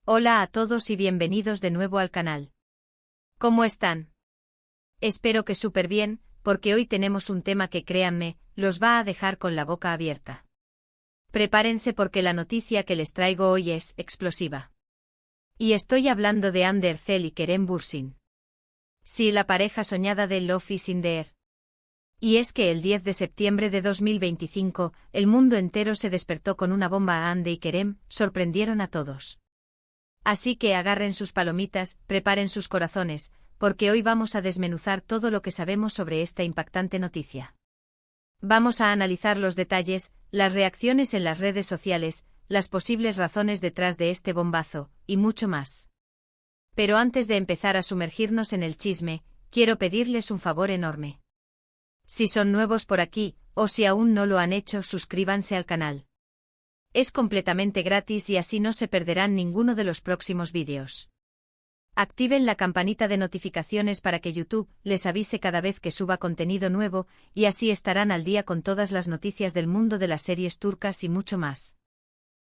Hola a todos y bienvenidos de nuevo al canal. ¿Cómo están? Espero que súper bien, porque hoy tenemos un tema que créanme, los va a dejar con la boca abierta. Prepárense porque la noticia que les traigo hoy es explosiva. Y estoy hablando de Hande Erçel y Kerem Bürsin. Sí, la pareja soñada de Love is in the air. Y es que el 10 de septiembre de 2025, el mundo entero se despertó con una bomba. Hande y Kerem sorprendieron a todos. Así que agarren sus palomitas, preparen sus corazones, porque hoy vamos a desmenuzar todo lo que sabemos sobre esta impactante noticia. Vamos a analizar los detalles, las reacciones en las redes sociales, las posibles razones detrás de este bombazo, y mucho más. Pero antes de empezar a sumergirnos en el chisme, quiero pedirles un favor enorme. Si son nuevos por aquí, o si aún no lo han hecho, suscríbanse al canal. Es completamente gratis y así no se perderán ninguno de los próximos vídeos. Activen la campanita de notificaciones para que YouTube les avise cada vez que suba contenido nuevo, y así estarán al día con todas las noticias del mundo de las series turcas y mucho más.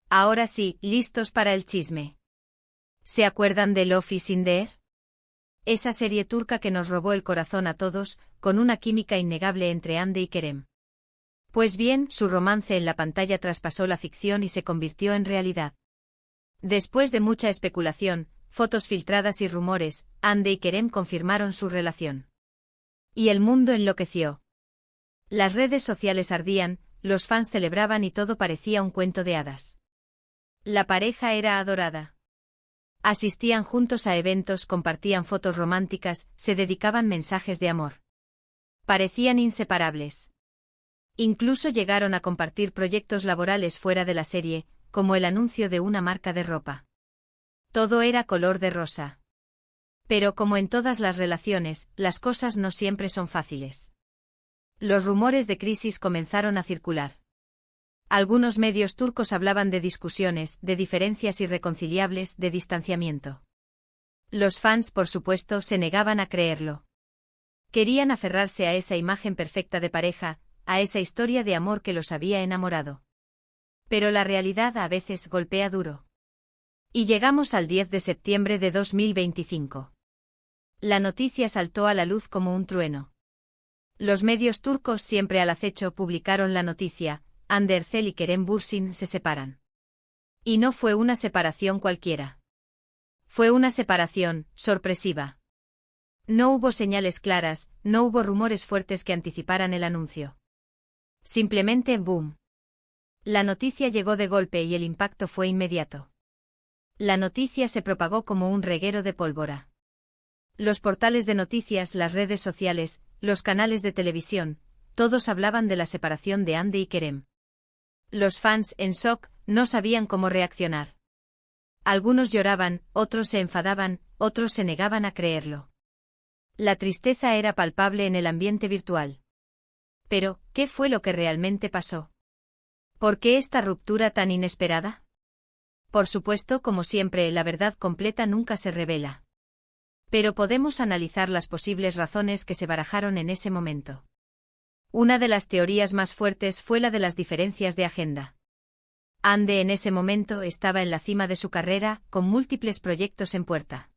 Ahora sí, listos para el chisme. ¿Se acuerdan de Love is in the air? Esa serie turca que nos robó el corazón a todos, con una química innegable entre Hande y Kerem. Pues bien, su romance en la pantalla traspasó la ficción y se convirtió en realidad. Después de mucha especulación, fotos filtradas y rumores, Hande y Kerem confirmaron su relación. Y el mundo enloqueció. Las redes sociales ardían, los fans celebraban y todo parecía un cuento de hadas. La pareja era adorada. Asistían juntos a eventos, compartían fotos románticas, se dedicaban mensajes de amor. Parecían inseparables. Incluso llegaron a compartir proyectos laborales fuera de la serie, como el anuncio de una marca de ropa. Todo era color de rosa. Pero como en todas las relaciones, las cosas no siempre son fáciles. Los rumores de crisis comenzaron a circular. Algunos medios turcos hablaban de discusiones, de diferencias irreconciliables, de distanciamiento. Los fans, por supuesto, se negaban a creerlo. Querían aferrarse a esa imagen perfecta de pareja, a esa historia de amor que los había enamorado. Pero la realidad a veces golpea duro. Y llegamos al 10 de septiembre de 2025. La noticia saltó a la luz como un trueno. Los medios turcos, siempre al acecho, publicaron la noticia: Hande Erçel y Kerem Bürsin se separan. Y no fue una separación cualquiera. Fue una separación sorpresiva. No hubo señales claras, no hubo rumores fuertes que anticiparan el anuncio. Simplemente boom. La noticia llegó de golpe y el impacto fue inmediato. La noticia se propagó como un reguero de pólvora. Los portales de noticias, las redes sociales, los canales de televisión, todos hablaban de la separación de Hande y Kerem. Los fans, en shock, no sabían cómo reaccionar. Algunos lloraban, otros se enfadaban, otros se negaban a creerlo. La tristeza era palpable en el ambiente virtual. Pero, ¿qué fue lo que realmente pasó? ¿Por qué esta ruptura tan inesperada? Por supuesto, como siempre, la verdad completa nunca se revela. Pero podemos analizar las posibles razones que se barajaron en ese momento. Una de las teorías más fuertes fue la de las diferencias de agenda. Hande en ese momento estaba en la cima de su carrera, con múltiples proyectos en puerta.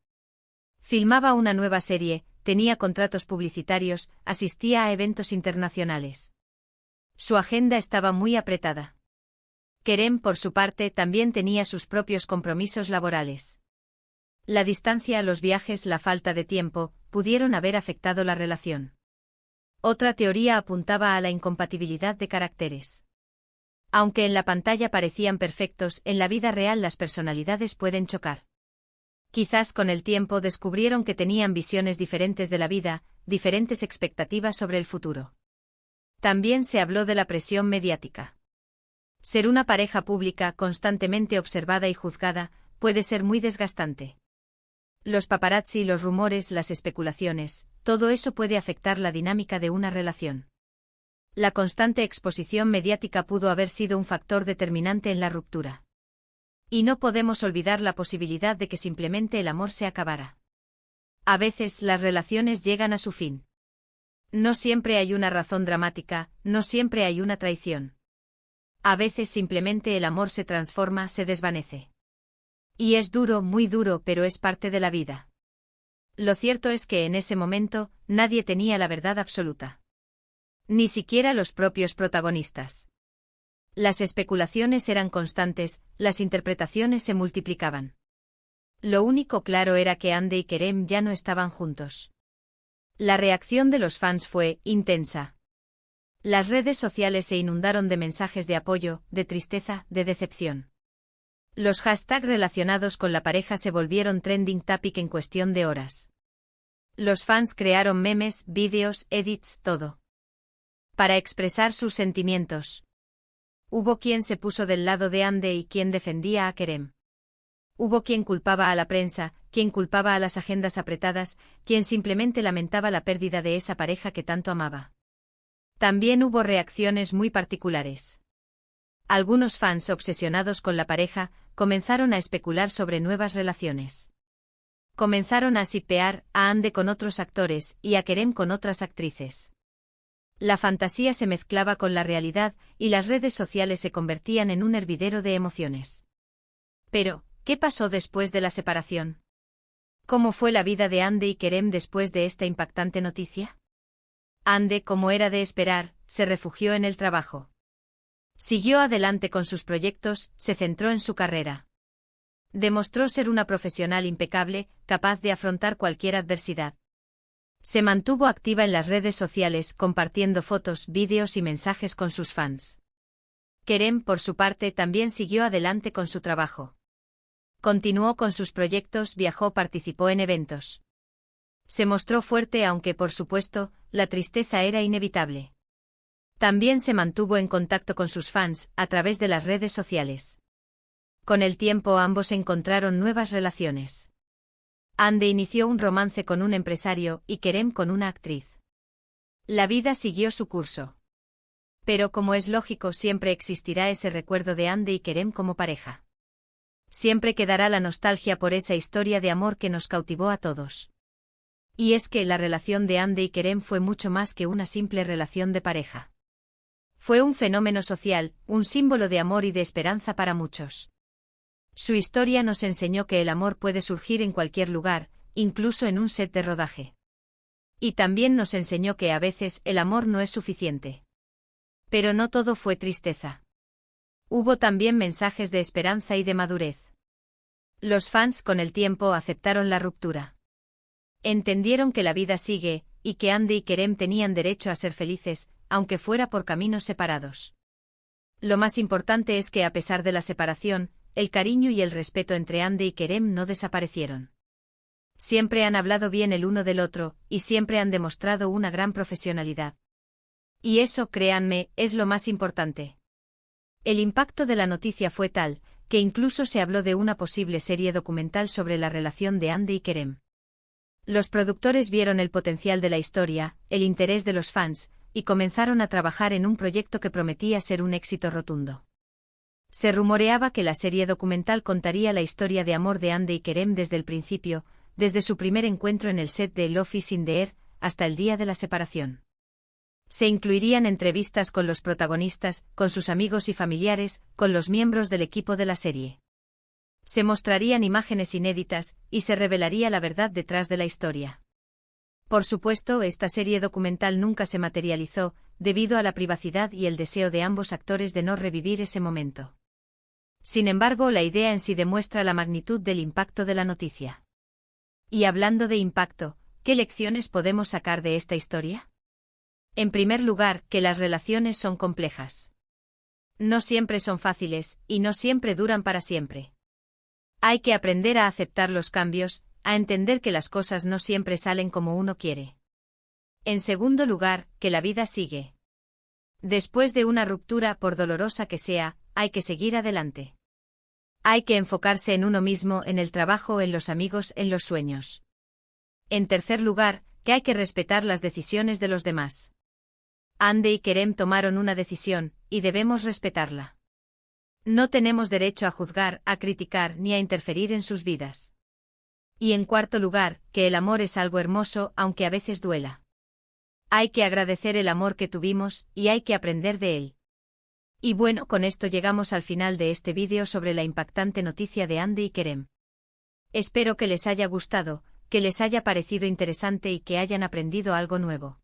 Filmaba una nueva serie, tenía contratos publicitarios, asistía a eventos internacionales. Su agenda estaba muy apretada. Kerem, por su parte, también tenía sus propios compromisos laborales. La distancia, los viajes, la falta de tiempo, pudieron haber afectado la relación. Otra teoría apuntaba a la incompatibilidad de caracteres. Aunque en la pantalla parecían perfectos, en la vida real las personalidades pueden chocar. Quizás con el tiempo descubrieron que tenían visiones diferentes de la vida, diferentes expectativas sobre el futuro. También se habló de la presión mediática. Ser una pareja pública, constantemente observada y juzgada, puede ser muy desgastante. Los paparazzi, los rumores, las especulaciones, todo eso puede afectar la dinámica de una relación. La constante exposición mediática pudo haber sido un factor determinante en la ruptura. Y no podemos olvidar la posibilidad de que simplemente el amor se acabara. A veces las relaciones llegan a su fin. No siempre hay una razón dramática, no siempre hay una traición. A veces simplemente el amor se transforma, se desvanece. Y es duro, muy duro, pero es parte de la vida. Lo cierto es que en ese momento, nadie tenía la verdad absoluta. Ni siquiera los propios protagonistas. Las especulaciones eran constantes, las interpretaciones se multiplicaban. Lo único claro era que Andy y Kerem ya no estaban juntos. La reacción de los fans fue intensa. Las redes sociales se inundaron de mensajes de apoyo, de tristeza, de decepción. Los hashtags relacionados con la pareja se volvieron trending topic en cuestión de horas. Los fans crearon memes, vídeos, edits, todo. Para expresar sus sentimientos. Hubo quien se puso del lado de Andy y quien defendía a Kerem. Hubo quien culpaba a la prensa, quien culpaba a las agendas apretadas, quien simplemente lamentaba la pérdida de esa pareja que tanto amaba. También hubo reacciones muy particulares. Algunos fans obsesionados con la pareja comenzaron a especular sobre nuevas relaciones. Comenzaron a shippear a Andy con otros actores y a Kerem con otras actrices. La fantasía se mezclaba con la realidad y las redes sociales se convertían en un hervidero de emociones. Pero, ¿qué pasó después de la separación? ¿Cómo fue la vida de Andy y Kerem después de esta impactante noticia? Andy, como era de esperar, se refugió en el trabajo. Siguió adelante con sus proyectos, se centró en su carrera. Demostró ser una profesional impecable, capaz de afrontar cualquier adversidad. Se mantuvo activa en las redes sociales, compartiendo fotos, vídeos y mensajes con sus fans. Kerem, por su parte, también siguió adelante con su trabajo. Continuó con sus proyectos, viajó, participó en eventos. Se mostró fuerte aunque, por supuesto, la tristeza era inevitable. También se mantuvo en contacto con sus fans, a través de las redes sociales. Con el tiempo ambos encontraron nuevas relaciones. Andy inició un romance con un empresario y Kerem con una actriz. La vida siguió su curso. Pero como es lógico, siempre existirá ese recuerdo de Andy y Kerem como pareja. Siempre quedará la nostalgia por esa historia de amor que nos cautivó a todos. Y es que la relación de Andy y Kerem fue mucho más que una simple relación de pareja. Fue un fenómeno social, un símbolo de amor y de esperanza para muchos. Su historia nos enseñó que el amor puede surgir en cualquier lugar, incluso en un set de rodaje. Y también nos enseñó que a veces el amor no es suficiente. Pero no todo fue tristeza. Hubo también mensajes de esperanza y de madurez. Los fans con el tiempo aceptaron la ruptura. Entendieron que la vida sigue, y que Andy y Kerem tenían derecho a ser felices, aunque fuera por caminos separados. Lo más importante es que a pesar de la separación, el cariño y el respeto entre Andy y Kerem no desaparecieron. Siempre han hablado bien el uno del otro, y siempre han demostrado una gran profesionalidad. Y eso, créanme, es lo más importante. El impacto de la noticia fue tal, que incluso se habló de una posible serie documental sobre la relación de Andy y Kerem. Los productores vieron el potencial de la historia, el interés de los fans, y comenzaron a trabajar en un proyecto que prometía ser un éxito rotundo. Se rumoreaba que la serie documental contaría la historia de amor de Andy y Kerem desde el principio, desde su primer encuentro en el set de Love is in the Air, hasta el día de la separación. Se incluirían entrevistas con los protagonistas, con sus amigos y familiares, con los miembros del equipo de la serie. Se mostrarían imágenes inéditas, y se revelaría la verdad detrás de la historia. Por supuesto, esta serie documental nunca se materializó, debido a la privacidad y el deseo de ambos actores de no revivir ese momento. Sin embargo, la idea en sí demuestra la magnitud del impacto de la noticia. Y hablando de impacto, ¿qué lecciones podemos sacar de esta historia? En primer lugar, que las relaciones son complejas. No siempre son fáciles, y no siempre duran para siempre. Hay que aprender a aceptar los cambios, a entender que las cosas no siempre salen como uno quiere. En segundo lugar, que la vida sigue. Después de una ruptura, por dolorosa que sea, hay que seguir adelante. Hay que enfocarse en uno mismo, en el trabajo, en los amigos, en los sueños. En tercer lugar, que hay que respetar las decisiones de los demás. Andy y Kerem tomaron una decisión, y debemos respetarla. No tenemos derecho a juzgar, a criticar ni a interferir en sus vidas. Y en cuarto lugar, que el amor es algo hermoso, aunque a veces duela. Hay que agradecer el amor que tuvimos, y hay que aprender de él. Y bueno, con esto llegamos al final de este vídeo sobre la impactante noticia de Hande y Kerem. Espero que les haya gustado, que les haya parecido interesante y que hayan aprendido algo nuevo.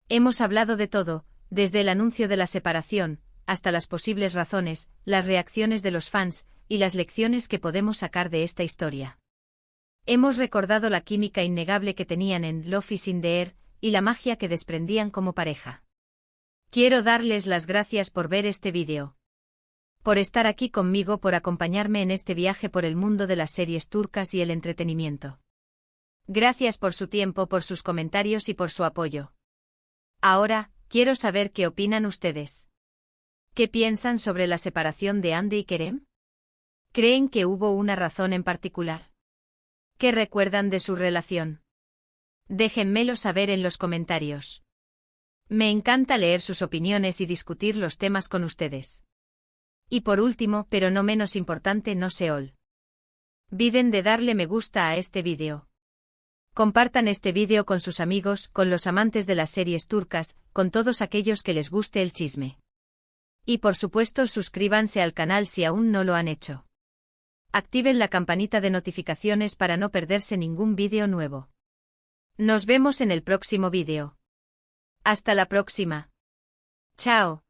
Hemos hablado de todo, desde el anuncio de la separación, hasta las posibles razones, las reacciones de los fans, y las lecciones que podemos sacar de esta historia. Hemos recordado la química innegable que tenían en Love is in the Air, y la magia que desprendían como pareja. Quiero darles las gracias por ver este vídeo. Por estar aquí conmigo, por acompañarme en este viaje por el mundo de las series turcas y el entretenimiento. Gracias por su tiempo, por sus comentarios y por su apoyo. Ahora, quiero saber qué opinan ustedes. ¿Qué piensan sobre la separación de Hande y Kerem? ¿Creen que hubo una razón en particular? ¿Qué recuerdan de su relación? Déjenmelo saber en los comentarios. Me encanta leer sus opiniones y discutir los temas con ustedes. Y por último, pero no menos importante, no se olviden de darle me gusta a este vídeo. Compartan este vídeo con sus amigos, con los amantes de las series turcas, con todos aquellos que les guste el chisme. Y por supuesto, suscríbanse al canal si aún no lo han hecho. Activen la campanita de notificaciones para no perderse ningún vídeo nuevo. Nos vemos en el próximo vídeo. Hasta la próxima. Chao.